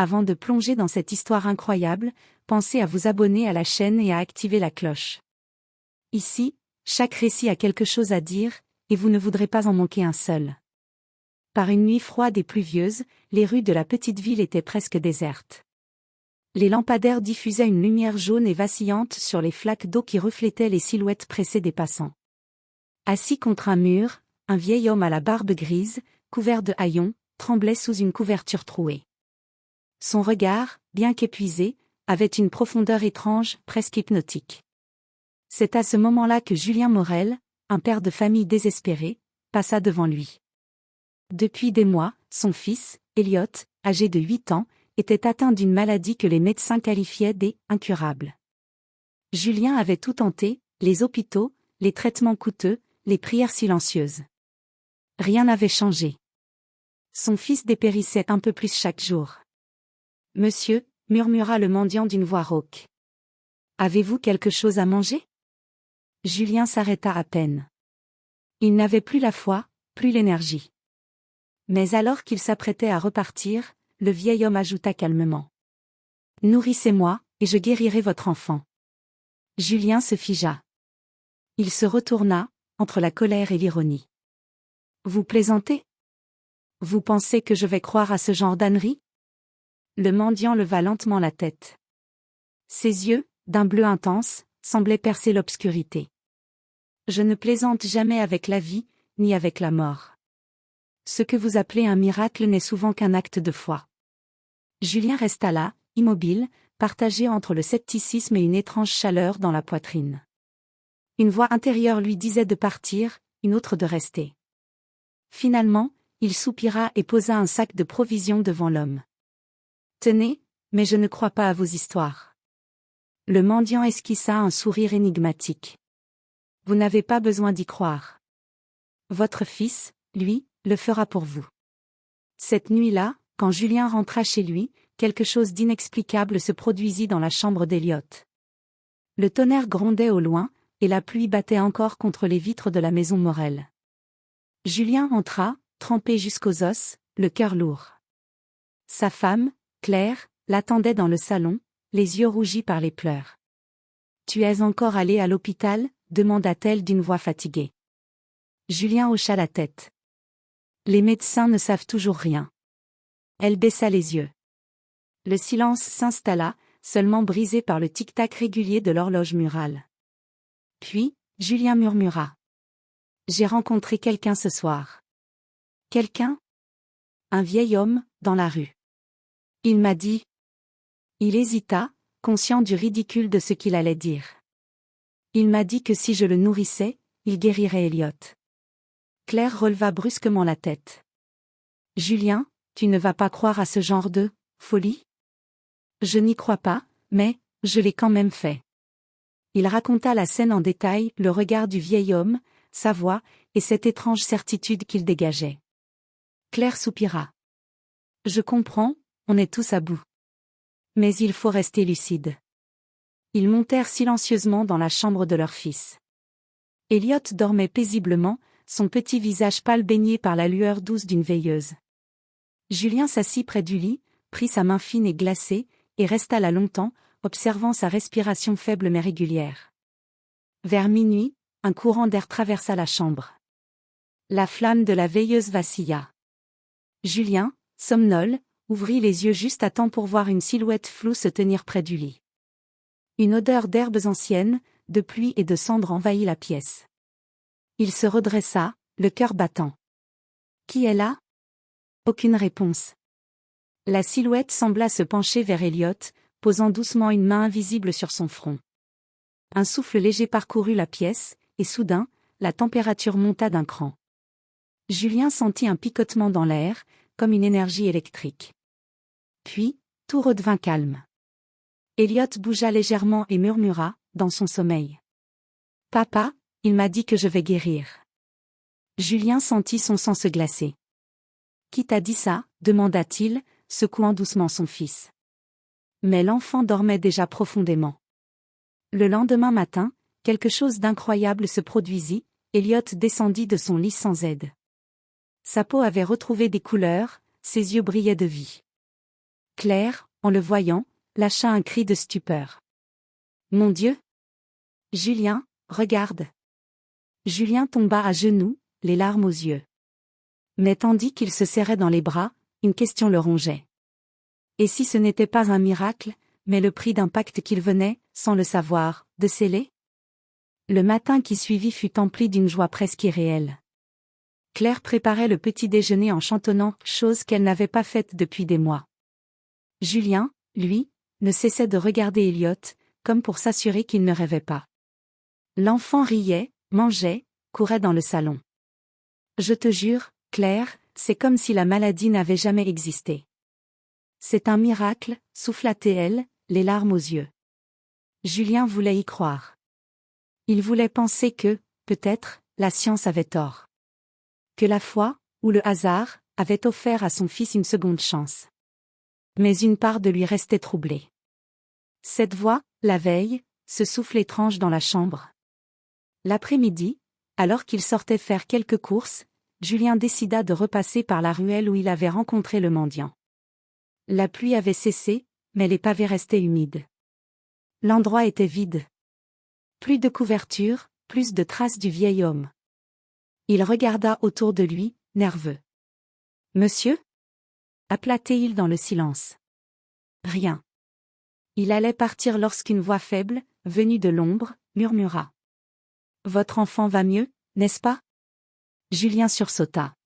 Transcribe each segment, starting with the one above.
Avant de plonger dans cette histoire incroyable, pensez à vous abonner à la chaîne et à activer la cloche. Ici, chaque récit a quelque chose à dire, et vous ne voudrez pas en manquer un seul. Par une nuit froide et pluvieuse, les rues de la petite ville étaient presque désertes. Les lampadaires diffusaient une lumière jaune et vacillante sur les flaques d'eau qui reflétaient les silhouettes pressées des passants. Assis contre un mur, un vieil homme à la barbe grise, couvert de haillons, tremblait sous une couverture trouée. Son regard, bien qu'épuisé, avait une profondeur étrange, presque hypnotique. C'est à ce moment-là que Julien Morel, un père de famille désespéré, passa devant lui. Depuis des mois, son fils, Elliot, âgé de 8 ans, était atteint d'une maladie que les médecins qualifiaient d'incurable. Julien avait tout tenté, les hôpitaux, les traitements coûteux, les prières silencieuses. Rien n'avait changé. Son fils dépérissait un peu plus chaque jour. « Monsieur » murmura le mendiant d'une voix rauque. « Avez-vous quelque chose à manger » Julien s'arrêta à peine. Il n'avait plus la foi, plus l'énergie. Mais alors qu'il s'apprêtait à repartir, le vieil homme ajouta calmement. « Nourrissez-moi, et je guérirai votre enfant. » Julien se figea. Il se retourna, entre la colère et l'ironie. « Vous plaisantez ? Vous pensez que je vais croire à ce genre d'ânerie ?» Le mendiant leva lentement la tête. Ses yeux, d'un bleu intense, semblaient percer l'obscurité. « Je ne plaisante jamais avec la vie, ni avec la mort. Ce que vous appelez un miracle n'est souvent qu'un acte de foi. » Julien resta là, immobile, partagé entre le scepticisme et une étrange chaleur dans la poitrine. Une voix intérieure lui disait de partir, une autre de rester. Finalement, il soupira et posa un sac de provisions devant l'homme. « Tenez, mais je ne crois pas à vos histoires. » Le mendiant esquissa un sourire énigmatique. « Vous n'avez pas besoin d'y croire. Votre fils, lui, le fera pour vous. » Cette nuit-là, quand Julien rentra chez lui, quelque chose d'inexplicable se produisit dans la chambre d'Elliot. Le tonnerre grondait au loin, et la pluie battait encore contre les vitres de la maison Morel. Julien entra, trempé jusqu'aux os, le cœur lourd. Sa femme, Claire, l'attendait dans le salon, les yeux rougis par les pleurs. « Tu es encore allé à l'hôpital » demanda-t-elle d'une voix fatiguée. Julien hocha la tête. « Les médecins ne savent toujours rien. » Elle baissa les yeux. Le silence s'installa, seulement brisé par le tic-tac régulier de l'horloge murale. Puis, Julien murmura. « J'ai rencontré quelqu'un ce soir. » « Quelqu'un » ? Un vieil homme, dans la rue. Il m'a dit. Il hésita, conscient du ridicule de ce qu'il allait dire. Il m'a dit que si je le nourrissais, il guérirait Elliot. Claire releva brusquement la tête. « Julien, tu ne vas pas croire à ce genre de folie ? » « Je n'y crois pas, mais je l'ai quand même fait. » Il raconta la scène en détail, le regard du vieil homme, sa voix, et cette étrange certitude qu'il dégageait. Claire soupira. « Je comprends, on est tous à bout. Mais il faut rester lucide. » Ils montèrent silencieusement dans la chambre de leur fils. Elliot dormait paisiblement, son petit visage pâle baigné par la lueur douce d'une veilleuse. Julien s'assit près du lit, prit sa main fine et glacée, et resta là longtemps, observant sa respiration faible mais régulière. Vers minuit, un courant d'air traversa la chambre. La flamme de la veilleuse vacilla. Julien, somnolé, ouvrit les yeux juste à temps pour voir une silhouette floue se tenir près du lit. Une odeur d'herbes anciennes, de pluie et de cendres envahit la pièce. Il se redressa, le cœur battant. « Qui est là ?» Aucune réponse. La silhouette sembla se pencher vers Elliot, posant doucement une main invisible sur son front. Un souffle léger parcourut la pièce, et soudain, la température monta d'un cran. Julien sentit un picotement dans l'air, comme une énergie électrique. Puis, tout redevint calme. Elliot bougea légèrement et murmura, dans son sommeil. « Papa, il m'a dit que je vais guérir. » Julien sentit son sang se glacer. « Qui t'a dit ça ?» demanda-t-il, secouant doucement son fils. Mais l'enfant dormait déjà profondément. Le lendemain matin, quelque chose d'incroyable se produisit, Elliot descendit de son lit sans aide. Sa peau avait retrouvé des couleurs, ses yeux brillaient de vie. Claire, en le voyant, lâcha un cri de stupeur. Mon Dieu! Julien, regarde! Julien tomba à genoux, les larmes aux yeux. Mais tandis qu'il se serrait dans les bras, une question le rongeait. Et si ce n'était pas un miracle, mais le prix d'un pacte qu'il venait, sans le savoir, de sceller? Le matin qui suivit fut empli d'une joie presque irréelle. Claire préparait le petit déjeuner en chantonnant, chose qu'elle n'avait pas faite depuis des mois. Julien, lui, ne cessait de regarder Elliot, comme pour s'assurer qu'il ne rêvait pas. L'enfant riait, mangeait, courait dans le salon. Je te jure, Claire, c'est comme si la maladie n'avait jamais existé. C'est un miracle, souffla-t-elle, les larmes aux yeux. Julien voulait y croire. Il voulait penser que, peut-être, la science avait tort. Que la foi, ou le hasard, avait offert à son fils une seconde chance. Mais une part de lui restait troublée. Cette voix, la veille, ce souffle étrange dans la chambre. L'après-midi, alors qu'il sortait faire quelques courses, Julien décida de repasser par la ruelle où il avait rencontré le mendiant. La pluie avait cessé, mais les pavés restaient humides. L'endroit était vide. Plus de couverture, plus de traces du vieil homme. Il regarda autour de lui, nerveux. « Monsieur » appela-t-il dans le silence. Rien. Il allait partir lorsqu'une voix faible, venue de l'ombre, murmura. « Votre enfant va mieux, n'est-ce pas » Julien sursauta.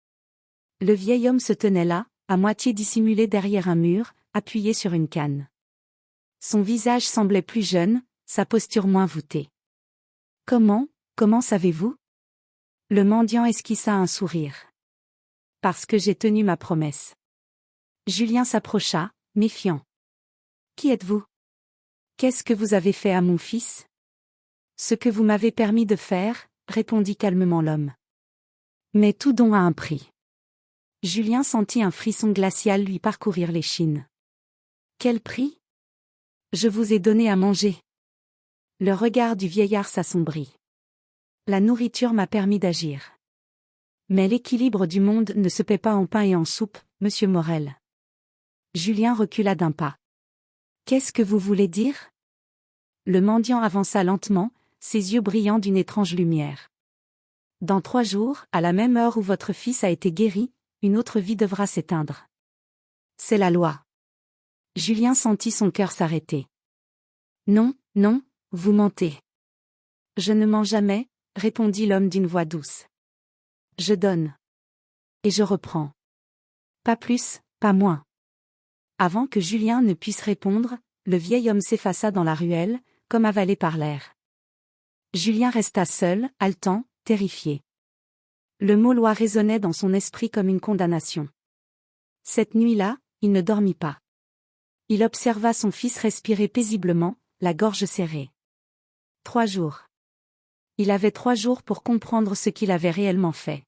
Le vieil homme se tenait là, à moitié dissimulé derrière un mur, appuyé sur une canne. Son visage semblait plus jeune, sa posture moins voûtée. « Comment savez-vous » Le mendiant esquissa un sourire. « Parce que j'ai tenu ma promesse. » Julien s'approcha, méfiant. « Qui êtes-vous ? Qu'est-ce que vous avez fait à mon fils ? » « Ce que vous m'avez permis de faire, » répondit calmement l'homme. « Mais tout don a un prix. » Julien sentit un frisson glacial lui parcourir l'échine. « Quel prix ? Je vous ai donné à manger. » Le regard du vieillard s'assombrit. « La nourriture m'a permis d'agir. Mais l'équilibre du monde ne se paie pas en pain et en soupe, monsieur Morel. » Julien recula d'un pas. « Qu'est-ce que vous voulez dire ?» Le mendiant avança lentement, ses yeux brillants d'une étrange lumière. « Dans 3 jours, à la même heure où votre fils a été guéri, une autre vie devra s'éteindre. C'est la loi. » Julien sentit son cœur s'arrêter. « Non, non, vous mentez. »« Je ne mens jamais, » répondit l'homme d'une voix douce. « Je donne. Et je reprends. Pas plus, pas moins. » Avant que Julien ne puisse répondre, le vieil homme s'effaça dans la ruelle, comme avalé par l'air. Julien resta seul, haletant, terrifié. Le mot loi résonnait dans son esprit comme une condamnation. Cette nuit-là, il ne dormit pas. Il observa son fils respirer paisiblement, la gorge serrée. 3 jours. Il avait 3 jours pour comprendre ce qu'il avait réellement fait.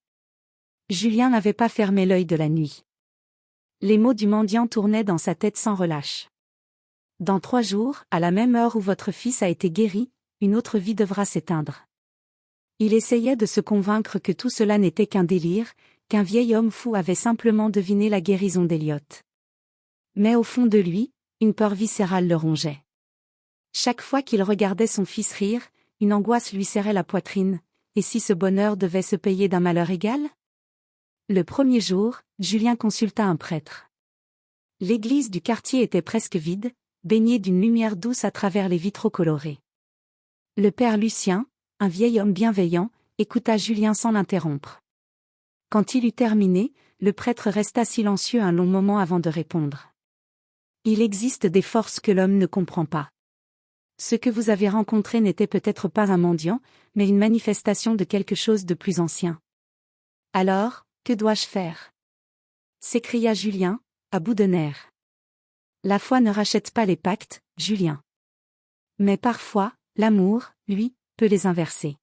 Julien n'avait pas fermé l'œil de la nuit. Les mots du mendiant tournaient dans sa tête sans relâche. Dans 3 jours, à la même heure où votre fils a été guéri, une autre vie devra s'éteindre. Il essayait de se convaincre que tout cela n'était qu'un délire, qu'un vieil homme fou avait simplement deviné la guérison d'Elliot. Mais au fond de lui, une peur viscérale le rongeait. Chaque fois qu'il regardait son fils rire, une angoisse lui serrait la poitrine, et si ce bonheur devait se payer d'un malheur égal ? Le premier jour, Julien consulta un prêtre. L'église du quartier était presque vide, baignée d'une lumière douce à travers les vitraux colorés. Le père Lucien, un vieil homme bienveillant, écouta Julien sans l'interrompre. Quand il eut terminé, le prêtre resta silencieux un long moment avant de répondre. « Il existe des forces que l'homme ne comprend pas. Ce que vous avez rencontré n'était peut-être pas un mendiant, mais une manifestation de quelque chose de plus ancien. Alors, que dois-je faire ?» s'écria Julien, à bout de nerfs. La foi ne rachète pas les pactes, Julien. Mais parfois, l'amour, lui, peut les inverser.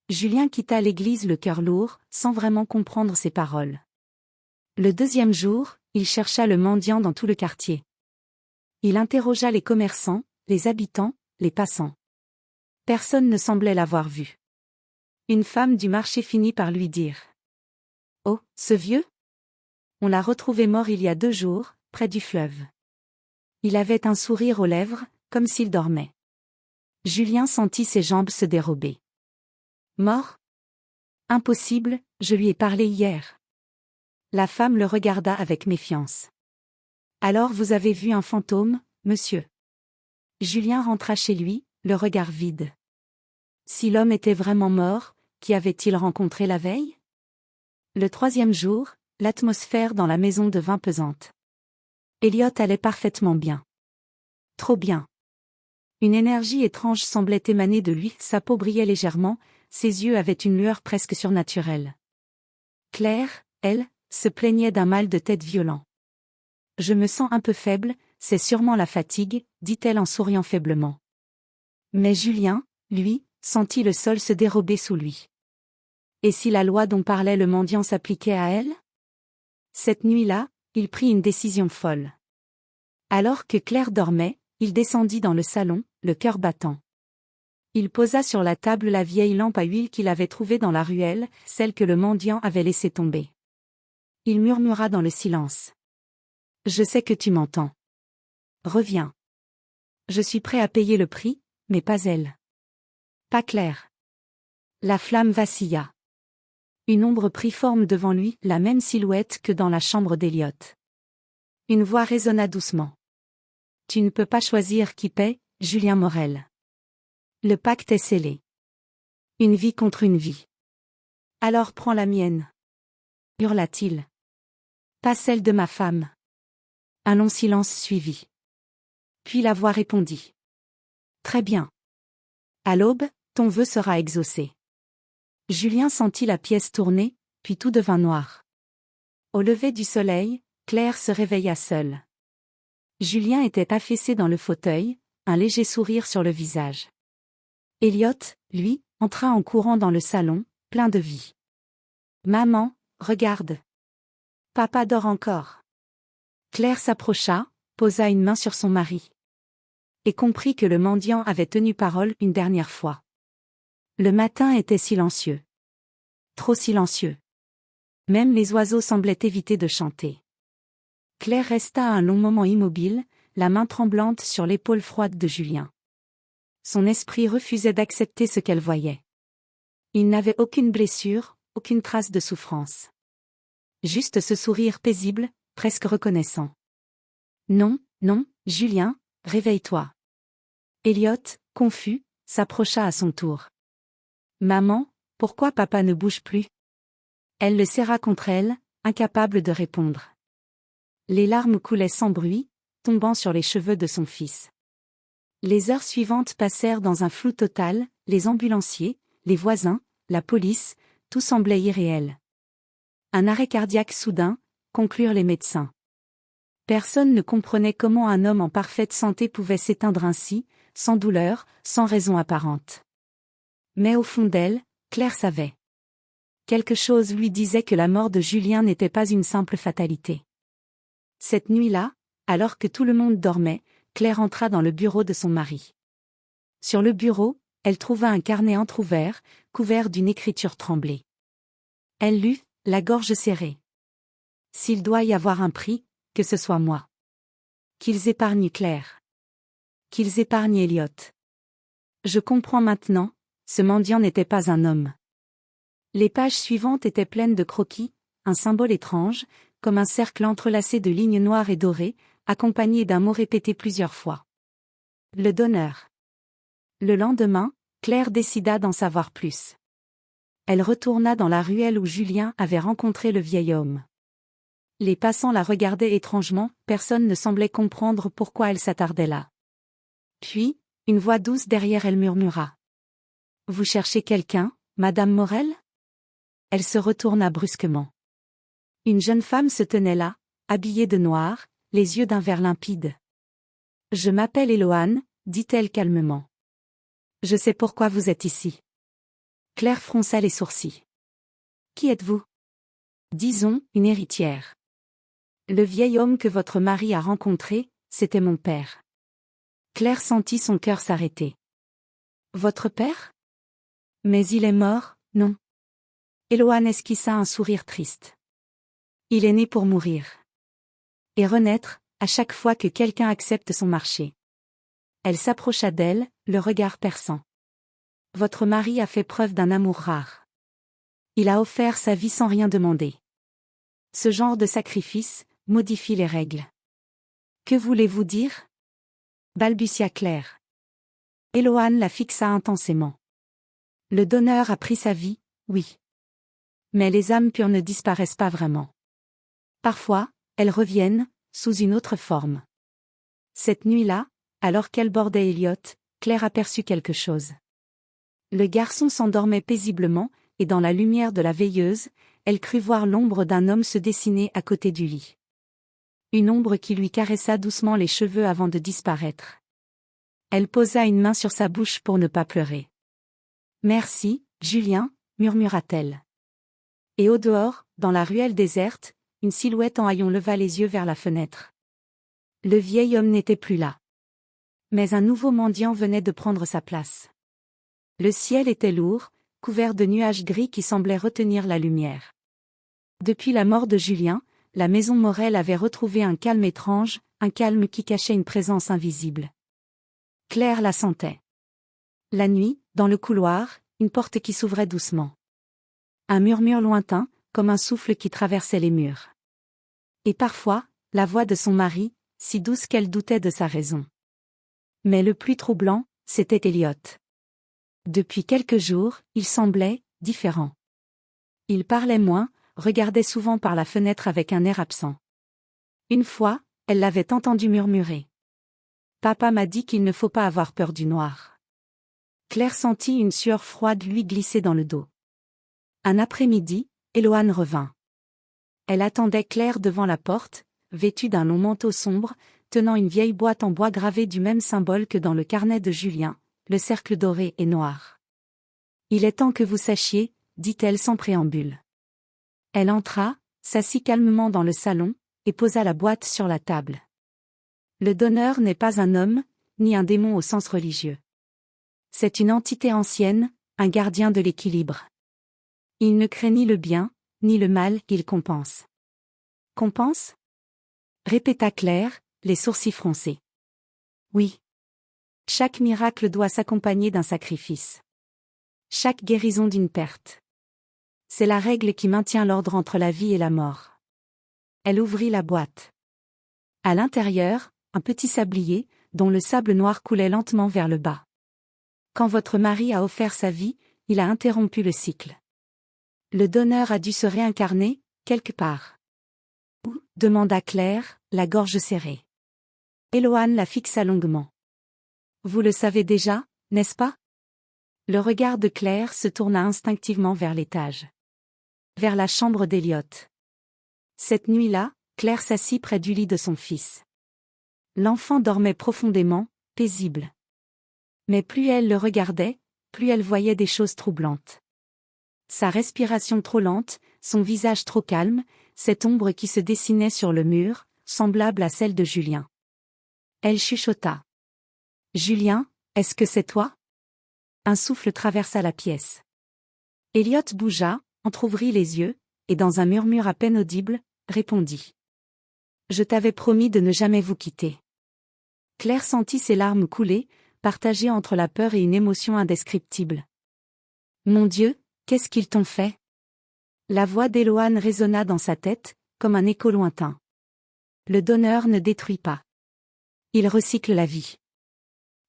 Julien quitta l'église le cœur lourd, sans vraiment comprendre ses paroles. Le 2e jour, il chercha le mendiant dans tout le quartier. Il interrogea les commerçants, les habitants, les passants. Personne ne semblait l'avoir vu. Une femme du marché finit par lui dire. « Oh, ce vieux ? On l'a retrouvé mort il y a 2 jours, près du fleuve. » Il avait un sourire aux lèvres, comme s'il dormait. Julien sentit ses jambes se dérober. Mort? Impossible, je lui ai parlé hier. La femme le regarda avec méfiance. Alors vous avez vu un fantôme, monsieur? Julien rentra chez lui, le regard vide. Si l'homme était vraiment mort, qui avait-il rencontré la veille? Le troisième jour, l'atmosphère dans la maison devint pesante. Elliot allait parfaitement bien. Trop bien. Une énergie étrange semblait émaner de lui, sa peau brillait légèrement, ses yeux avaient une lueur presque surnaturelle. Claire, elle, se plaignait d'un mal de tête violent. Je me sens un peu faible, c'est sûrement la fatigue, dit-elle en souriant faiblement. Mais Julien, lui, sentit le sol se dérober sous lui. Et si la loi dont parlait le mendiant s'appliquait à elle? Cette nuit-là, il prit une décision folle. Alors que Claire dormait, il descendit dans le salon, le cœur battant. Il posa sur la table la vieille lampe à huile qu'il avait trouvée dans la ruelle, celle que le mendiant avait laissée tomber. Il murmura dans le silence. « Je sais que tu m'entends. Reviens. Je suis prêt à payer le prix, mais pas elle. Pas Claire. » La flamme vacilla. Une ombre prit forme devant lui, la même silhouette que dans la chambre d'Elliot. Une voix résonna doucement. « Tu ne peux pas choisir qui paie, Julien Morel. Le pacte est scellé. Une vie contre une vie. Alors prends la mienne. » hurla-t-il. « Pas celle de ma femme. » Un long silence suivit. Puis la voix répondit. « Très bien. À l'aube, ton vœu sera exaucé. » Julien sentit la pièce tourner, puis tout devint noir. Au lever du soleil, Claire se réveilla seule. Julien était affaissé dans le fauteuil, un léger sourire sur le visage. Elliot, lui, entra en courant dans le salon, plein de vie. « Maman, regarde. Papa dort encore. » Claire s'approcha, posa une main sur son mari. Et comprit que le mendiant avait tenu parole une dernière fois. Le matin était silencieux. Trop silencieux. Même les oiseaux semblaient éviter de chanter. Claire resta un long moment immobile, la main tremblante sur l'épaule froide de Julien. Son esprit refusait d'accepter ce qu'elle voyait. Il n'avait aucune blessure, aucune trace de souffrance. Juste ce sourire paisible, presque reconnaissant. « Non, non, Julien, réveille-toi. » Elliot, confus, s'approcha à son tour. « Maman, pourquoi papa ne bouge plus ?» Elle le serra contre elle, incapable de répondre. Les larmes coulaient sans bruit, tombant sur les cheveux de son fils. Les heures suivantes passèrent dans un flou total, les ambulanciers, les voisins, la police, tout semblait irréel. Un arrêt cardiaque soudain, conclurent les médecins. Personne ne comprenait comment un homme en parfaite santé pouvait s'éteindre ainsi, sans douleur, sans raison apparente. Mais au fond d'elle, Claire savait. Quelque chose lui disait que la mort de Julien n'était pas une simple fatalité. Cette nuit-là, alors que tout le monde dormait, Claire entra dans le bureau de son mari. Sur le bureau, elle trouva un carnet entrouvert, couvert d'une écriture tremblée. Elle lut, la gorge serrée. « S'il doit y avoir un prix, que ce soit moi. Qu'ils épargnent Claire. Qu'ils épargnent Elliot. Je comprends maintenant, ce mendiant n'était pas un homme. » Les pages suivantes étaient pleines de croquis, un symbole étrange, comme un cercle entrelacé de lignes noires et dorées, accompagné d'un mot répété plusieurs fois. Le donneur. Le lendemain, Claire décida d'en savoir plus. Elle retourna dans la ruelle où Julien avait rencontré le vieil homme. Les passants la regardaient étrangement, personne ne semblait comprendre pourquoi elle s'attardait là. Puis, une voix douce derrière elle murmura. « Vous cherchez quelqu'un, Madame Morel ?» Elle se retourna brusquement. Une jeune femme se tenait là, habillée de noir, les yeux d'un vert limpide. « Je m'appelle Éloane, » dit-elle calmement. « Je sais pourquoi vous êtes ici. » Claire fronça les sourcils. « Qui êtes-vous ? » ?»« Disons, une héritière. Le vieil homme que votre mari a rencontré, c'était mon père. » Claire sentit son cœur s'arrêter. « Votre père ? Mais il est mort, non ? » Éloane esquissa un sourire triste. « Il est né pour mourir. Et renaître, à chaque fois que quelqu'un accepte son marché. Elle s'approcha d'elle, le regard perçant. Votre mari a fait preuve d'un amour rare. Il a offert sa vie sans rien demander. Ce genre de sacrifice modifie les règles. Que voulez-vous dire? Balbutia Claire. Éloane la fixa intensément. Le donneur a pris sa vie, oui. Mais les âmes pures ne disparaissent pas vraiment. Parfois, elles reviennent, sous une autre forme. Cette nuit-là, alors qu'elle bordait Elliot, Claire aperçut quelque chose. Le garçon s'endormait paisiblement, et dans la lumière de la veilleuse, elle crut voir l'ombre d'un homme se dessiner à côté du lit. Une ombre qui lui caressa doucement les cheveux avant de disparaître. Elle posa une main sur sa bouche pour ne pas pleurer. « Merci, Julien », murmura-t-elle. Et au dehors, dans la ruelle déserte, une silhouette en haillons leva les yeux vers la fenêtre. Le vieil homme n'était plus là. Mais un nouveau mendiant venait de prendre sa place. Le ciel était lourd, couvert de nuages gris qui semblaient retenir la lumière. Depuis la mort de Julien, la maison Morel avait retrouvé un calme étrange, un calme qui cachait une présence invisible. Claire la sentait. La nuit, dans le couloir, une porte qui s'ouvrait doucement. Un murmure lointain, comme un souffle qui traversait les murs. Et parfois, la voix de son mari, si douce qu'elle doutait de sa raison. Mais le plus troublant, c'était Elliot. Depuis quelques jours, il semblait différent. Il parlait moins, regardait souvent par la fenêtre avec un air absent. Une fois, elle l'avait entendu murmurer. « Papa m'a dit qu'il ne faut pas avoir peur du noir. » Claire sentit une sueur froide lui glisser dans le dos. Un après-midi, Éloane revint. Elle attendait Claire devant la porte, vêtue d'un long manteau sombre, tenant une vieille boîte en bois gravée du même symbole que dans le carnet de Julien, le cercle doré et noir. « Il est temps que vous sachiez, » dit-elle sans préambule. Elle entra, s'assit calmement dans le salon, et posa la boîte sur la table. Le donneur n'est pas un homme, ni un démon au sens religieux. C'est une entité ancienne, un gardien de l'équilibre. Il ne crée ni le bien, ni le mal qu'il compense. Compense? Répéta Claire, les sourcils froncés. Oui. Chaque miracle doit s'accompagner d'un sacrifice. Chaque guérison d'une perte. C'est la règle qui maintient l'ordre entre la vie et la mort. Elle ouvrit la boîte. À l'intérieur, un petit sablier, dont le sable noir coulait lentement vers le bas. Quand votre mari a offert sa vie, il a interrompu le cycle. Le donneur a dû se réincarner, quelque part. Où? Demanda Claire, la gorge serrée. Éloane la fixa longuement. Vous le savez déjà, n'est-ce pas? Le regard de Claire se tourna instinctivement vers l'étage. Vers la chambre d'Elliot. Cette nuit-là, Claire s'assit près du lit de son fils. L'enfant dormait profondément, paisible. Mais plus elle le regardait, plus elle voyait des choses troublantes. Sa respiration trop lente, son visage trop calme, cette ombre qui se dessinait sur le mur, semblable à celle de Julien. Elle chuchota. « Julien, est-ce que c'est toi ?» Un souffle traversa la pièce. Elliot bougea, entr'ouvrit les yeux, et dans un murmure à peine audible, répondit. « Je t'avais promis de ne jamais vous quitter. » Claire sentit ses larmes couler, partagées entre la peur et une émotion indescriptible. « Mon Dieu, qu'est-ce qu'ils t'ont fait ?» La voix d'Éloane résonna dans sa tête, comme un écho lointain. Le donneur ne détruit pas. Il recycle la vie.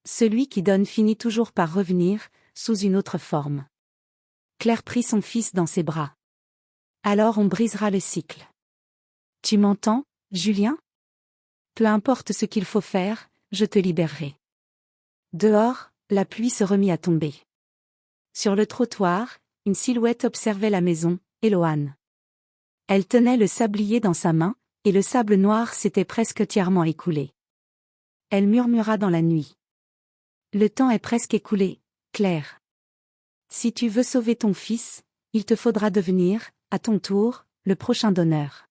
Celui qui donne finit toujours par revenir, sous une autre forme. Claire prit son fils dans ses bras. Alors on brisera le cycle. Tu m'entends, Julien? Peu importe ce qu'il faut faire, je te libérerai. Dehors, la pluie se remit à tomber. Sur le trottoir, une silhouette observait la maison, Éloane. Elle tenait le sablier dans sa main, et le sable noir s'était presque entièrement écoulé. Elle murmura dans la nuit. Le temps est presque écoulé, Claire. Si tu veux sauver ton fils, il te faudra devenir, à ton tour, le prochain donneur.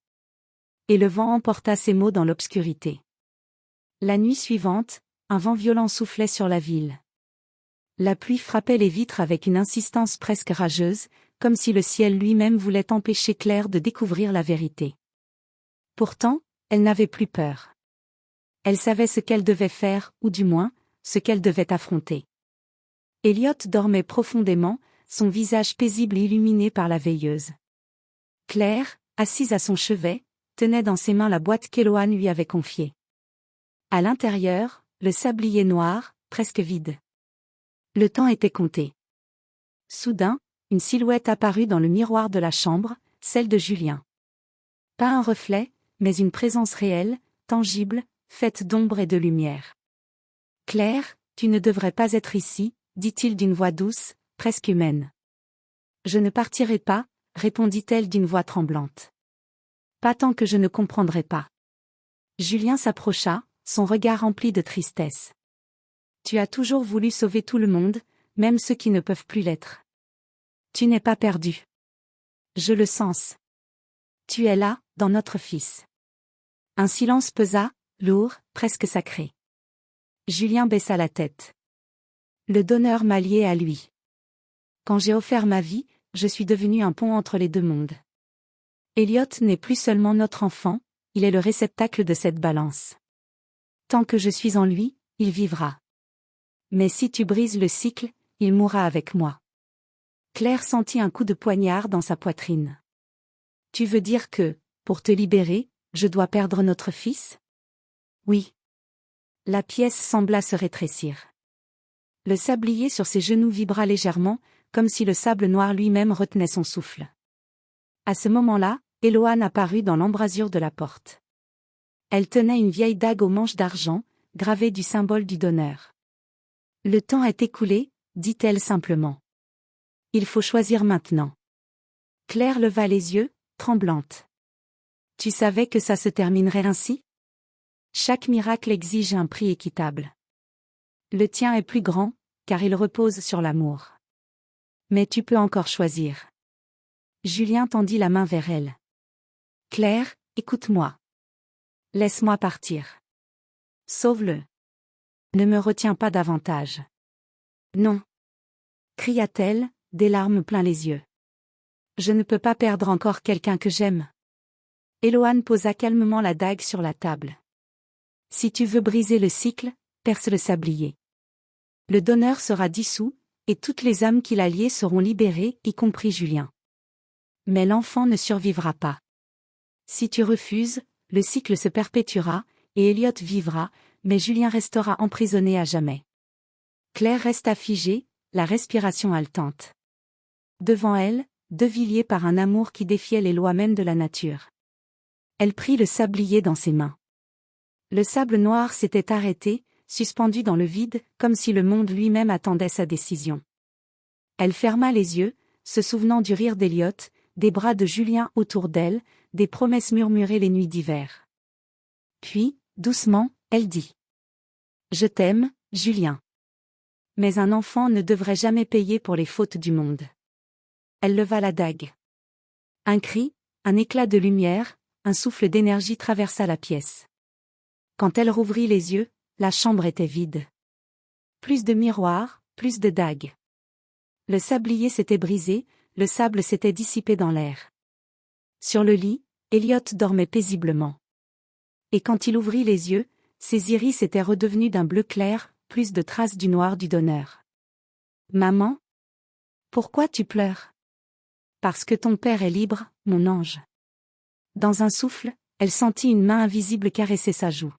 Et le vent emporta ces mots dans l'obscurité. La nuit suivante, un vent violent soufflait sur la ville. La pluie frappait les vitres avec une insistance presque rageuse, comme si le ciel lui-même voulait empêcher Claire de découvrir la vérité. Pourtant, elle n'avait plus peur. Elle savait ce qu'elle devait faire, ou du moins, ce qu'elle devait affronter. Elliot dormait profondément, son visage paisible et illuminé par la veilleuse. Claire, assise à son chevet, tenait dans ses mains la boîte qu'Eloane lui avait confiée. À l'intérieur, le sablier noir, presque vide. Le temps était compté. Soudain, une silhouette apparut dans le miroir de la chambre, celle de Julien. Pas un reflet, mais une présence réelle, tangible, faite d'ombre et de lumière. « Claire, tu ne devrais pas être ici, » dit-il d'une voix douce, presque humaine. « Je ne partirai pas, » répondit-elle d'une voix tremblante. « Pas tant que je ne comprendrai pas. » Julien s'approcha, son regard rempli de tristesse. « Tu as toujours voulu sauver tout le monde, même ceux qui ne peuvent plus l'être. Tu n'es pas perdu. Je le sens. Tu es là, dans notre fils. » Un silence pesa, lourd, presque sacré. Julien baissa la tête. Le donneur m'a lié à lui. Quand j'ai offert ma vie, je suis devenu un pont entre les deux mondes. Elliot n'est plus seulement notre enfant, il est le réceptacle de cette balance. Tant que je suis en lui, il vivra. Mais si tu brises le cycle, il mourra avec moi. Claire sentit un coup de poignard dans sa poitrine. Tu veux dire que, pour te libérer, je dois perdre notre fils? Oui. La pièce sembla se rétrécir. Le sablier sur ses genoux vibra légèrement, comme si le sable noir lui-même retenait son souffle. À ce moment-là, Eloane apparut dans l'embrasure de la porte. Elle tenait une vieille dague au manche d'argent, gravée du symbole du donneur. « Le temps est écoulé, » dit-elle simplement. « Il faut choisir maintenant. » Claire leva les yeux, tremblante. « Tu savais que ça se terminerait ainsi? Chaque miracle exige un prix équitable. Le tien est plus grand, car il repose sur l'amour. Mais tu peux encore choisir. » Julien tendit la main vers elle. « Claire, écoute-moi. Laisse-moi partir. Sauve-le. Ne me retiens pas davantage. »« Non. » cria-t-elle, des larmes plein les yeux. « Je ne peux pas perdre encore quelqu'un que j'aime. » Eloane posa calmement la dague sur la table. « Si tu veux briser le cycle, perce le sablier. Le donneur sera dissous, et toutes les âmes qu'il a liées seront libérées, y compris Julien. Mais l'enfant ne survivra pas. Si tu refuses, le cycle se perpétuera, et Elliot vivra, mais Julien restera emprisonné à jamais. » Claire resta figée, la respiration haletante. Devant elle, Devilliers par un amour qui défiait les lois mêmes de la nature. Elle prit le sablier dans ses mains. Le sable noir s'était arrêté, suspendu dans le vide, comme si le monde lui-même attendait sa décision. Elle ferma les yeux, se souvenant du rire d'Elliot, des bras de Julien autour d'elle, des promesses murmurées les nuits d'hiver. Puis, doucement, elle dit. « Je t'aime, Julien. Mais un enfant ne devrait jamais payer pour les fautes du monde. » Elle leva la dague. Un cri, un éclat de lumière, un souffle d'énergie traversa la pièce. Quand elle rouvrit les yeux, la chambre était vide. Plus de miroirs, plus de dagues. Le sablier s'était brisé, le sable s'était dissipé dans l'air. Sur le lit, Elliot dormait paisiblement. Et quand il ouvrit les yeux, ses iris étaient redevenus d'un bleu clair, plus de traces du noir du donneur. « Maman? Pourquoi tu pleures? » « Parce que ton père est libre, mon ange. » Dans un souffle, elle sentit une main invisible caresser sa joue.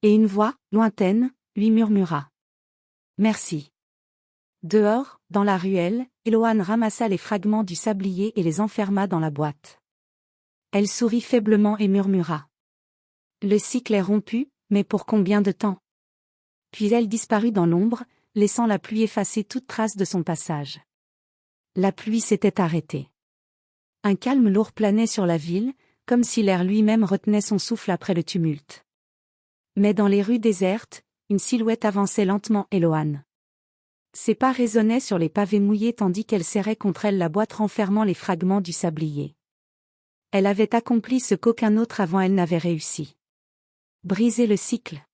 Et une voix, lointaine, lui murmura. « Merci. » Dehors, dans la ruelle, Eloane ramassa les fragments du sablier et les enferma dans la boîte. Elle sourit faiblement et murmura. « Le cycle est rompu, mais pour combien de temps? » Puis elle disparut dans l'ombre, laissant la pluie effacer toute trace de son passage. La pluie s'était arrêtée. Un calme lourd planait sur la ville, comme si l'air lui-même retenait son souffle après le tumulte. Mais dans les rues désertes, une silhouette avançait lentement Eloane. Ses pas résonnaient sur les pavés mouillés tandis qu'elle serrait contre elle la boîte renfermant les fragments du sablier. Elle avait accompli ce qu'aucun autre avant elle n'avait réussi. Briser le cycle.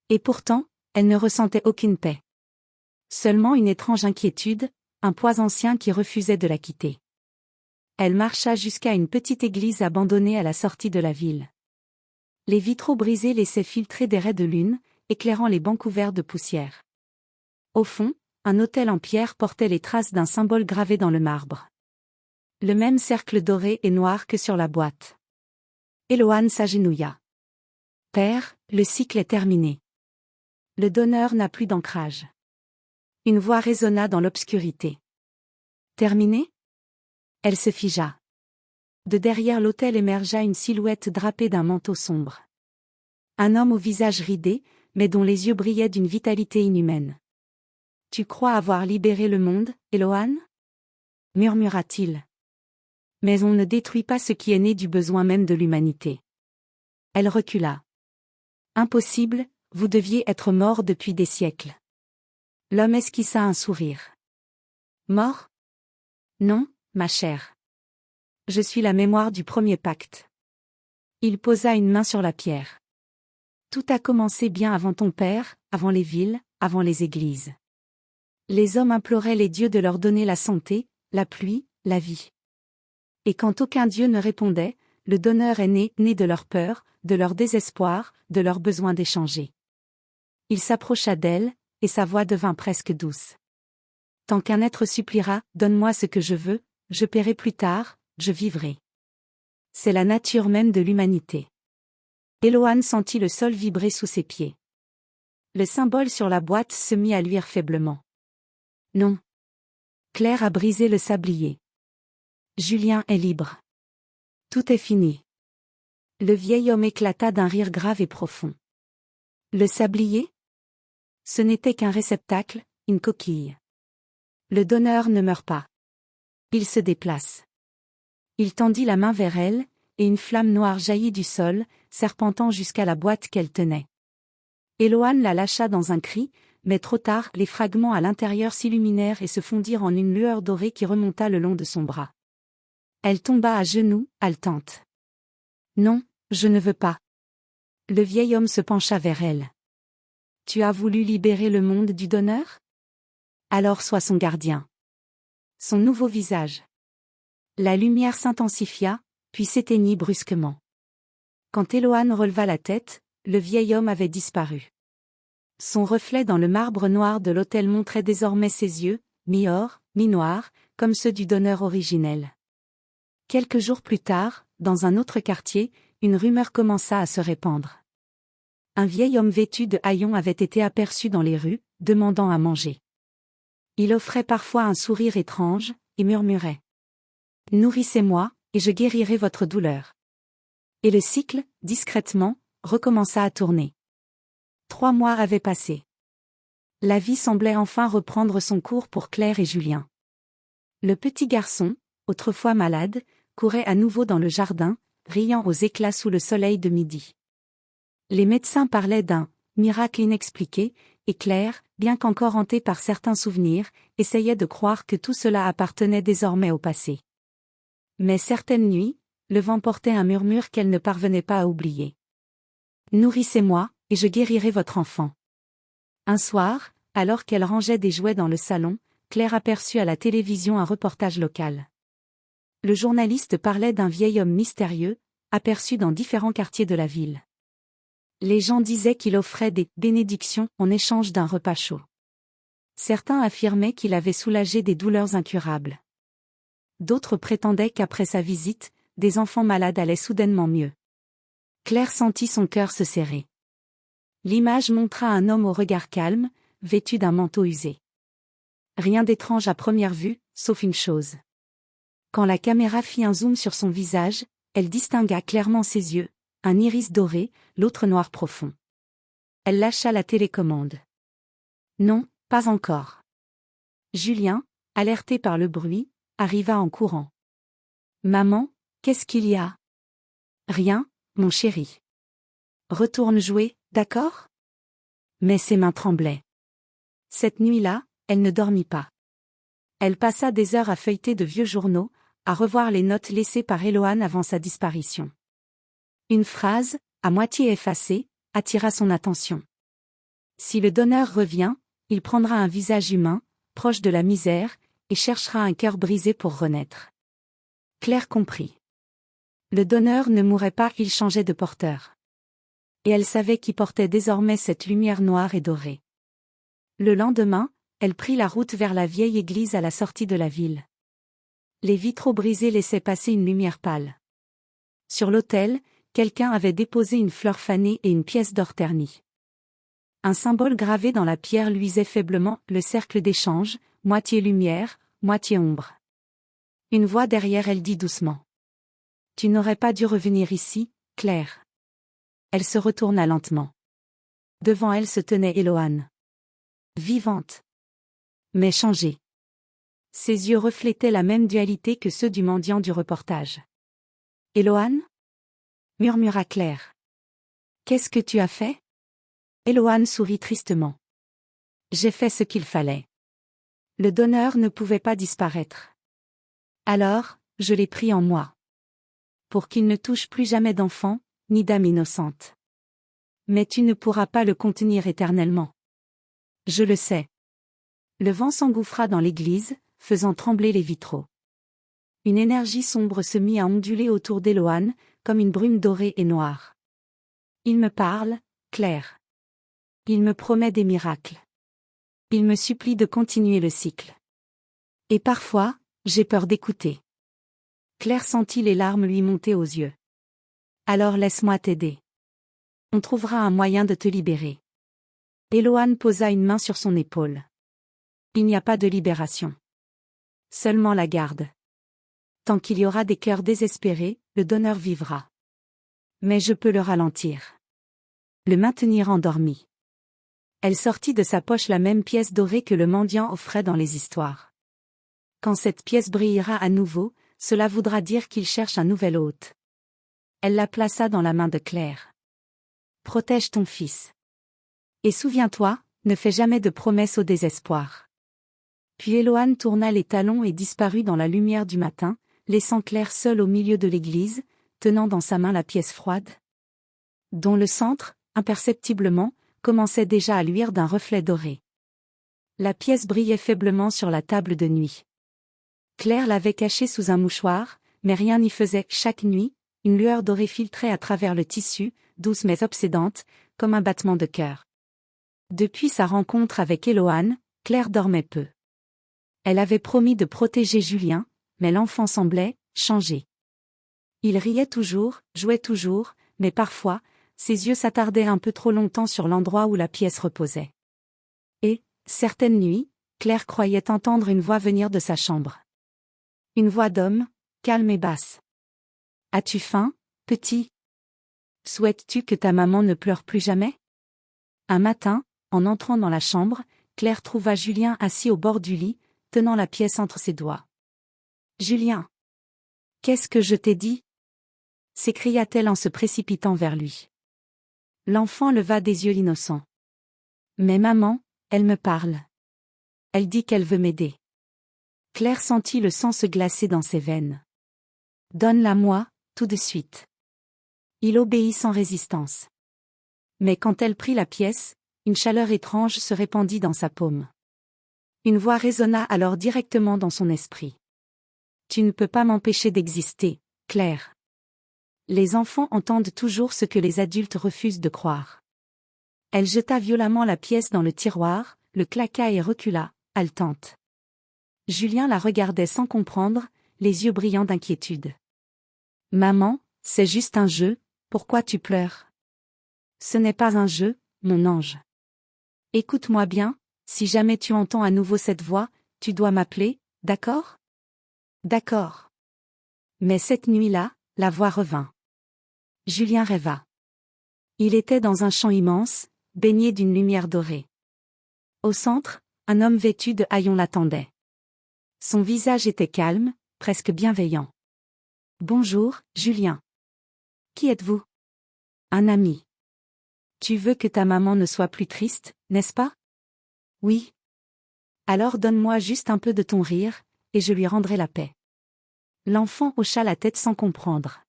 Et pourtant, elle ne ressentait aucune paix. Seulement une étrange inquiétude, un poids ancien qui refusait de la quitter. Elle marcha jusqu'à une petite église abandonnée à la sortie de la ville. Les vitraux brisés laissaient filtrer des raies de lune, éclairant les bancs couverts de poussière. Au fond, un autel en pierre portait les traces d'un symbole gravé dans le marbre. Le même cercle doré et noir que sur la boîte. Eloane s'agenouilla. Père, le cycle est terminé. Le donneur n'a plus d'ancrage. Une voix résonna dans l'obscurité. Terminé? Elle se figea. De derrière l'autel émergea une silhouette drapée d'un manteau sombre. Un homme au visage ridé, mais dont les yeux brillaient d'une vitalité inhumaine. Tu crois avoir libéré le monde, Eloane? Murmura-t-il. Mais on ne détruit pas ce qui est né du besoin même de l'humanité. Elle recula. Impossible, vous deviez être mort depuis des siècles. L'homme esquissa un sourire. Mort? Non, ma chère. Je suis la mémoire du premier pacte. Il posa une main sur la pierre. Tout a commencé bien avant ton père, avant les villes, avant les églises. Les hommes imploraient les dieux de leur donner la santé, la pluie, la vie. Et quand aucun dieu ne répondait, le donneur est né de leur peur, de leur désespoir, de leur besoin d'échanger. Il s'approcha d'elle, et sa voix devint presque douce. Tant qu'un être suppliera, donne-moi ce que je veux, je paierai plus tard, je vivrai. C'est la nature même de l'humanité. Eloane sentit le sol vibrer sous ses pieds. Le symbole sur la boîte se mit à luire faiblement. Non. Claire a brisé le sablier. Julien est libre. Tout est fini. Le vieil homme éclata d'un rire grave et profond. Le sablier? Ce n'était qu'un réceptacle, une coquille. Le donneur ne meurt pas. Il se déplace. Il tendit la main vers elle, et une flamme noire jaillit du sol, serpentant jusqu'à la boîte qu'elle tenait. Eloane la lâcha dans un cri, mais trop tard, les fragments à l'intérieur s'illuminèrent et se fondirent en une lueur dorée qui remonta le long de son bras. Elle tomba à genoux, haletante. Non, je ne veux pas. Le vieil homme se pencha vers elle. Tu as voulu libérer le monde du donneur? Alors sois son gardien. Son nouveau visage. La lumière s'intensifia, puis s'éteignit brusquement. Quand Eloane releva la tête, le vieil homme avait disparu. Son reflet dans le marbre noir de l'autel montrait désormais ses yeux, mi-or, mi-noirs, comme ceux du donneur originel. Quelques jours plus tard, dans un autre quartier, une rumeur commença à se répandre. Un vieil homme vêtu de haillons avait été aperçu dans les rues, demandant à manger. Il offrait parfois un sourire étrange, et murmurait. « Nourrissez-moi, et je guérirai votre douleur. » Et le cycle, discrètement, recommença à tourner. 3 mois avaient passé. La vie semblait enfin reprendre son cours pour Claire et Julien. Le petit garçon, autrefois malade, courait à nouveau dans le jardin, riant aux éclats sous le soleil de midi. Les médecins parlaient d'un « miracle inexpliqué », et Claire, bien qu'encore hantée par certains souvenirs, essayait de croire que tout cela appartenait désormais au passé. Mais certaines nuits, le vent portait un murmure qu'elle ne parvenait pas à oublier. « Nourrissez-moi, et je guérirai votre enfant. » Un soir, alors qu'elle rangeait des jouets dans le salon, Claire aperçut à la télévision un reportage local. Le journaliste parlait d'un vieil homme mystérieux, aperçu dans différents quartiers de la ville. Les gens disaient qu'il offrait des bénédictions en échange d'un repas chaud. Certains affirmaient qu'il avait soulagé des douleurs incurables. D'autres prétendaient qu'après sa visite, des enfants malades allaient soudainement mieux. Claire sentit son cœur se serrer. L'image montra un homme au regard calme, vêtu d'un manteau usé. Rien d'étrange à première vue, sauf une chose. Quand la caméra fit un zoom sur son visage, elle distingua clairement ses yeux, un iris doré, l'autre noir profond. Elle lâcha la télécommande. Non, pas encore. Julien, alerté par le bruit, arriva en courant. Maman, qu'est-ce qu'il y a? Rien, mon chéri. Retourne jouer, d'accord? Mais ses mains tremblaient. Cette nuit-là, elle ne dormit pas. Elle passa des heures à feuilleter de vieux journaux, à revoir les notes laissées par Eloane avant sa disparition. Une phrase, à moitié effacée, attira son attention. Si le donneur revient, il prendra un visage humain, proche de la misère, et cherchera un cœur brisé pour renaître. Claire comprit. Le donneur ne mourait pas, il changeait de porteur. Et elle savait qui portait désormais cette lumière noire et dorée. Le lendemain, elle prit la route vers la vieille église à la sortie de la ville. Les vitraux brisés laissaient passer une lumière pâle. Sur l'autel, quelqu'un avait déposé une fleur fanée et une pièce d'or ternie. Un symbole gravé dans la pierre luisait faiblement, le cercle d'échange, moitié lumière, moitié ombre. Une voix derrière elle dit doucement. « Tu n'aurais pas dû revenir ici, Claire. » Elle se retourna lentement. Devant elle se tenait Eloane. Vivante. Mais changée. Ses yeux reflétaient la même dualité que ceux du mendiant du reportage. « Eloane » murmura Claire. « Qu'est-ce que tu as fait ?» Eloane sourit tristement. « J'ai fait ce qu'il fallait. Le donneur ne pouvait pas disparaître. Alors, je l'ai pris en moi. Pour qu'il ne touche plus jamais d'enfant, ni d'âme innocente. Mais tu ne pourras pas le contenir éternellement. Je le sais. » Le vent s'engouffra dans l'église, faisant trembler les vitraux. Une énergie sombre se mit à onduler autour d'Eloane, comme une brume dorée et noire. Il me parle, Claire. Il me promet des miracles. Il me supplie de continuer le cycle. Et parfois, j'ai peur d'écouter. Claire sentit les larmes lui monter aux yeux. Alors laisse-moi t'aider. On trouvera un moyen de te libérer. Eloane posa une main sur son épaule. Il n'y a pas de libération. Seulement la garde. Tant qu'il y aura des cœurs désespérés, le donneur vivra. Mais je peux le ralentir. Le maintenir endormi. Elle sortit de sa poche la même pièce dorée que le mendiant offrait dans les histoires. Quand cette pièce brillera à nouveau, cela voudra dire qu'il cherche un nouvel hôte. Elle la plaça dans la main de Claire. Protège ton fils. Et souviens-toi, ne fais jamais de promesses au désespoir. Puis Eloane tourna les talons et disparut dans la lumière du matin, laissant Claire seule au milieu de l'église, tenant dans sa main la pièce froide, dont le centre, imperceptiblement, commençait déjà à luire d'un reflet doré. La pièce brillait faiblement sur la table de nuit. Claire l'avait cachée sous un mouchoir, mais rien n'y faisait. Chaque nuit, une lueur dorée filtrait à travers le tissu, douce mais obsédante, comme un battement de cœur. Depuis sa rencontre avec Eloane, Claire dormait peu. Elle avait promis de protéger Julien, mais l'enfant semblait changer. Il riait toujours, jouait toujours, mais parfois, ses yeux s'attardaient un peu trop longtemps sur l'endroit où la pièce reposait. Et, certaines nuits, Claire croyait entendre une voix venir de sa chambre. Une voix d'homme, calme et basse. « As-tu faim, petit ? Souhaites-tu que ta maman ne pleure plus jamais ?» Un matin, en entrant dans la chambre, Claire trouva Julien assis au bord du lit, tenant la pièce entre ses doigts. « Julien ! Qu'est-ce que je t'ai dit ?» s'écria-t-elle en se précipitant vers lui. L'enfant leva des yeux innocents. « Mais maman, elle me parle. Elle dit qu'elle veut m'aider. » Claire sentit le sang se glacer dans ses veines. « Donne-la-moi, tout de suite. » Il obéit sans résistance. Mais quand elle prit la pièce, une chaleur étrange se répandit dans sa paume. Une voix résonna alors directement dans son esprit. « Tu ne peux pas m'empêcher d'exister, Claire. » Les enfants entendent toujours ce que les adultes refusent de croire. Elle jeta violemment la pièce dans le tiroir, le claqua et recula, haletante. Julien la regardait sans comprendre, les yeux brillants d'inquiétude. « Maman, c'est juste un jeu, pourquoi tu pleures ? » ?»« Ce n'est pas un jeu, mon ange. Écoute-moi bien, si jamais tu entends à nouveau cette voix, tu dois m'appeler, d'accord ? » ?»« D'accord. » Mais cette nuit-là, la voix revint. Julien rêva. Il était dans un champ immense, baigné d'une lumière dorée. Au centre, un homme vêtu de haillons l'attendait. Son visage était calme, presque bienveillant. « Bonjour, Julien. Qui êtes-vous ? » ?»« Un ami. Tu veux que ta maman ne soit plus triste, n'est-ce pas ? » ?»« Oui. »« Alors donne-moi juste un peu de ton rire, et je lui rendrai la paix. » L'enfant hocha la tête sans comprendre.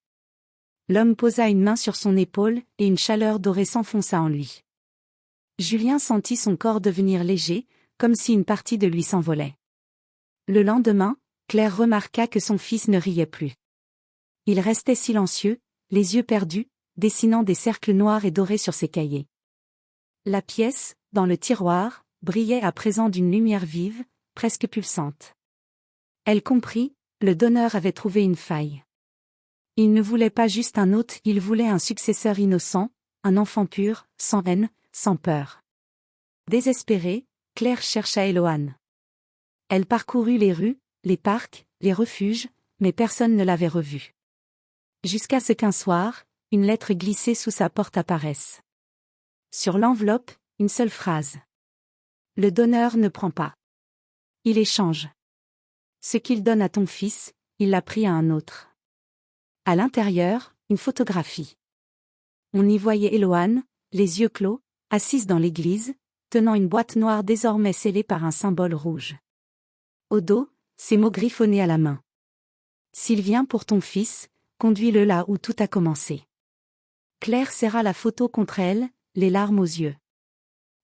L'homme posa une main sur son épaule, et une chaleur dorée s'enfonça en lui. Julien sentit son corps devenir léger, comme si une partie de lui s'envolait. Le lendemain, Claire remarqua que son fils ne riait plus. Il restait silencieux, les yeux perdus, dessinant des cercles noirs et dorés sur ses cahiers. La pièce, dans le tiroir, brillait à présent d'une lumière vive, presque pulsante. Elle comprit, le donneur avait trouvé une faille. Il ne voulait pas juste un hôte, il voulait un successeur innocent, un enfant pur, sans haine, sans peur. Désespérée, Claire chercha Eloane. Elle parcourut les rues, les parcs, les refuges, mais personne ne l'avait revue. Jusqu'à ce qu'un soir, une lettre glissée sous sa porte apparaisse. Sur l'enveloppe, une seule phrase. Le donneur ne prend pas. Il échange. Ce qu'il donne à ton fils, il l'a pris à un autre. À l'intérieur, une photographie. On y voyait Eloane, les yeux clos, assise dans l'église, tenant une boîte noire désormais scellée par un symbole rouge. Au dos, ces mots griffonnés à la main. S'il vient pour ton fils, conduis-le là où tout a commencé. Claire serra la photo contre elle, les larmes aux yeux.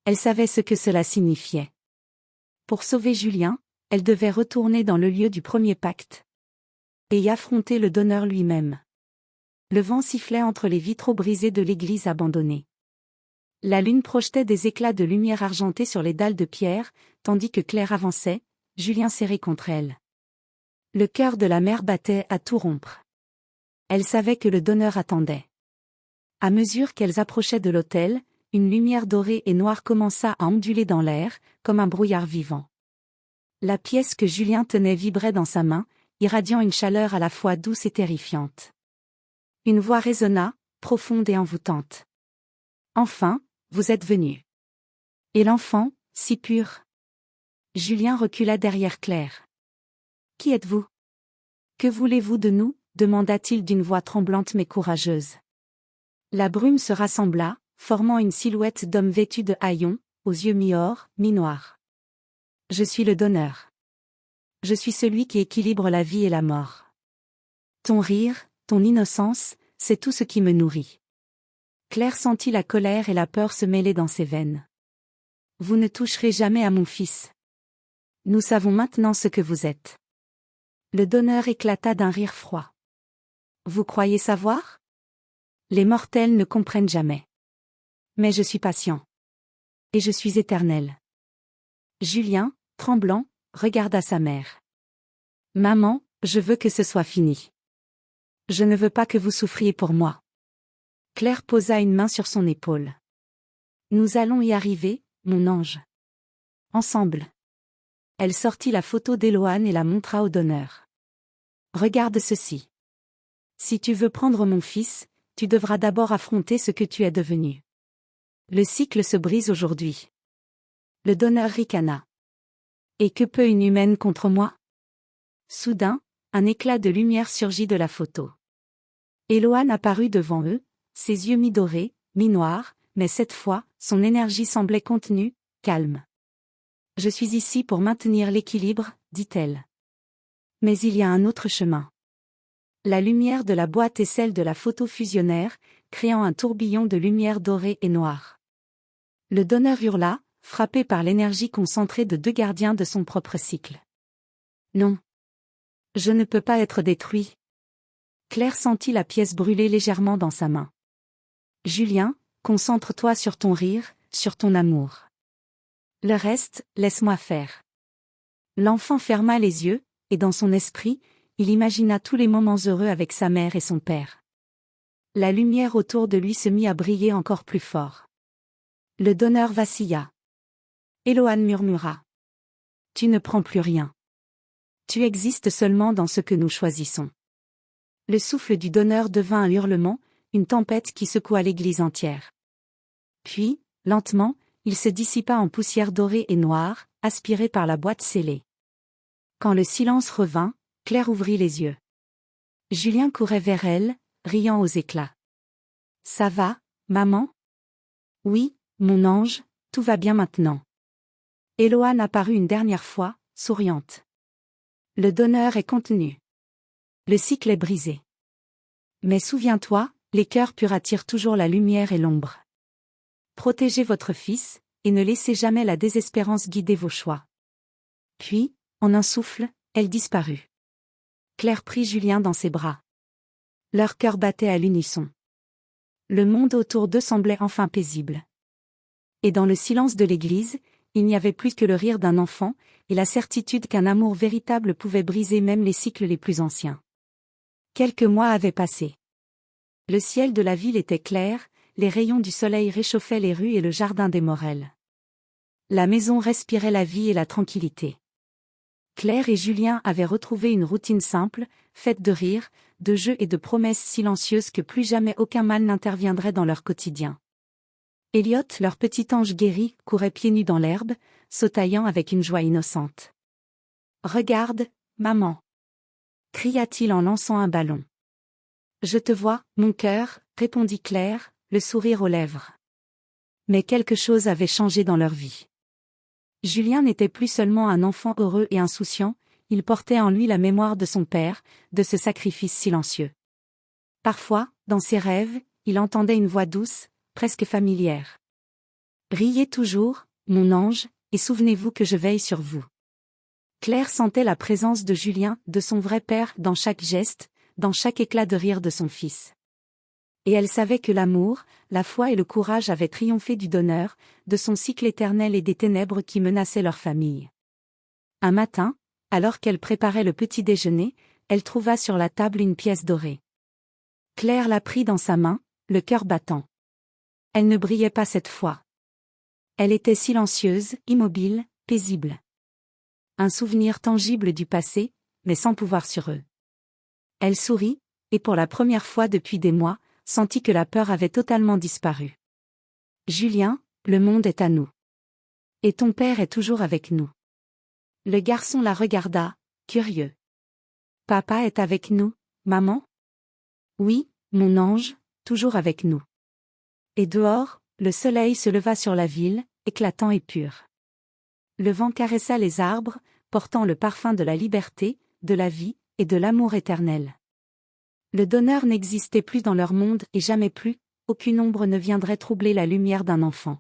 Elle savait ce que cela signifiait. Pour sauver Julien, elle devait retourner dans le lieu du premier pacte. Et y affronter le donneur lui-même. Le vent sifflait entre les vitraux brisés de l'église abandonnée. La lune projetait des éclats de lumière argentée sur les dalles de pierre, tandis que Claire avançait, Julien serré contre elle. Le cœur de la mère battait à tout rompre. Elle savait que le donneur attendait. À mesure qu'elles approchaient de l'autel, une lumière dorée et noire commença à onduler dans l'air, comme un brouillard vivant. La pièce que Julien tenait vibrait dans sa main, irradiant une chaleur à la fois douce et terrifiante. Une voix résonna, profonde et envoûtante. « Enfin, vous êtes venu. Et l'enfant, si pur. » Julien recula derrière Claire. « Qui êtes-vous? Que voulez-vous de nous ?» demanda-t-il d'une voix tremblante mais courageuse. La brume se rassembla, formant une silhouette d'homme vêtu de haillons, aux yeux mi-or, mi-noirs. « Je suis le donneur. Je suis celui qui équilibre la vie et la mort. Ton rire, ton innocence, c'est tout ce qui me nourrit. » Claire sentit la colère et la peur se mêler dans ses veines. « Vous ne toucherez jamais à mon fils. Nous savons maintenant ce que vous êtes. » Le donneur éclata d'un rire froid. « Vous croyez savoir? Les mortels ne comprennent jamais. Mais je suis patient. Et je suis éternel. » Julien, tremblant, regarda sa mère. « Maman, je veux que ce soit fini. Je ne veux pas que vous souffriez pour moi. » Claire posa une main sur son épaule. « Nous allons y arriver, mon ange. Ensemble. » Elle sortit la photo d'Eloane et la montra au donneur. « Regarde ceci. Si tu veux prendre mon fils, tu devras d'abord affronter ce que tu es devenu. Le cycle se brise aujourd'hui. » Le donneur ricana. « Et que peut une humaine contre moi ?» Soudain, un éclat de lumière surgit de la photo. Eloane apparut devant eux, ses yeux mi-dorés, mi-noirs, mais cette fois, son énergie semblait contenue, calme. « Je suis ici pour maintenir l'équilibre, dit-elle. Mais il y a un autre chemin. » La lumière de la boîte et celle de la photo fusionnèrent, créant un tourbillon de lumière dorée et noire. Le donneur hurla, frappé par l'énergie concentrée de deux gardiens de son propre cycle. « Non. Je ne peux pas être détruit. » Claire sentit la pièce brûler légèrement dans sa main. « Julien, concentre-toi sur ton rire, sur ton amour. Le reste, laisse-moi faire. » L'enfant ferma les yeux, et dans son esprit, il imagina tous les moments heureux avec sa mère et son père. La lumière autour de lui se mit à briller encore plus fort. Le donneur vacilla. Eloane murmura. « Tu ne prends plus rien. Tu existes seulement dans ce que nous choisissons. » Le souffle du donneur devint un hurlement, une tempête qui secoua l'église entière. Puis, lentement, il se dissipa en poussière dorée et noire, aspirée par la boîte scellée. Quand le silence revint, Claire ouvrit les yeux. Julien courait vers elle, riant aux éclats. « Ça va, maman? »« Oui, mon ange, tout va bien maintenant. » Eloane apparut une dernière fois, souriante. « Le donneur est contenu. Le cycle est brisé. Mais souviens-toi, les cœurs purs attirent toujours la lumière et l'ombre. Protégez votre fils, et ne laissez jamais la désespérance guider vos choix. » Puis, en un souffle, elle disparut. Claire prit Julien dans ses bras. Leurs cœurs battaient à l'unisson. Le monde autour d'eux semblait enfin paisible. Et dans le silence de l'église, il n'y avait plus que le rire d'un enfant, et la certitude qu'un amour véritable pouvait briser même les cycles les plus anciens. Quelques mois avaient passé. Le ciel de la ville était clair, les rayons du soleil réchauffaient les rues et le jardin des Morel. La maison respirait la vie et la tranquillité. Claire et Julien avaient retrouvé une routine simple, faite de rires, de jeux et de promesses silencieuses que plus jamais aucun mal n'interviendrait dans leur quotidien. Elliot, leur petit ange guéri, courait pieds nus dans l'herbe, sautaillant avec une joie innocente. « Regarde, maman !» cria-t-il en lançant un ballon. « Je te vois, mon cœur !» répondit Claire, le sourire aux lèvres. Mais quelque chose avait changé dans leur vie. Julien n'était plus seulement un enfant heureux et insouciant, il portait en lui la mémoire de son père, de ce sacrifice silencieux. Parfois, dans ses rêves, il entendait une voix douce, presque familière. « Riez toujours, mon ange, et souvenez-vous que je veille sur vous. » Claire sentait la présence de Julien, de son vrai père, dans chaque geste, dans chaque éclat de rire de son fils. Et elle savait que l'amour, la foi et le courage avaient triomphé du donneur, de son cycle éternel et des ténèbres qui menaçaient leur famille. Un matin, alors qu'elle préparait le petit déjeuner, elle trouva sur la table une pièce dorée. Claire la prit dans sa main, le cœur battant. Elle ne brillait pas cette fois. Elle était silencieuse, immobile, paisible. Un souvenir tangible du passé, mais sans pouvoir sur eux. Elle sourit, et pour la première fois depuis des mois, sentit que la peur avait totalement disparu. « Julien, le monde est à nous. Et ton père est toujours avec nous. » Le garçon la regarda, curieux. « Papa est avec nous, maman ? » « Oui, mon ange, toujours avec nous. » Et dehors, le soleil se leva sur la ville, éclatant et pur. Le vent caressa les arbres, portant le parfum de la liberté, de la vie, et de l'amour éternel. Le donneur n'existait plus dans leur monde et jamais plus, aucune ombre ne viendrait troubler la lumière d'un enfant.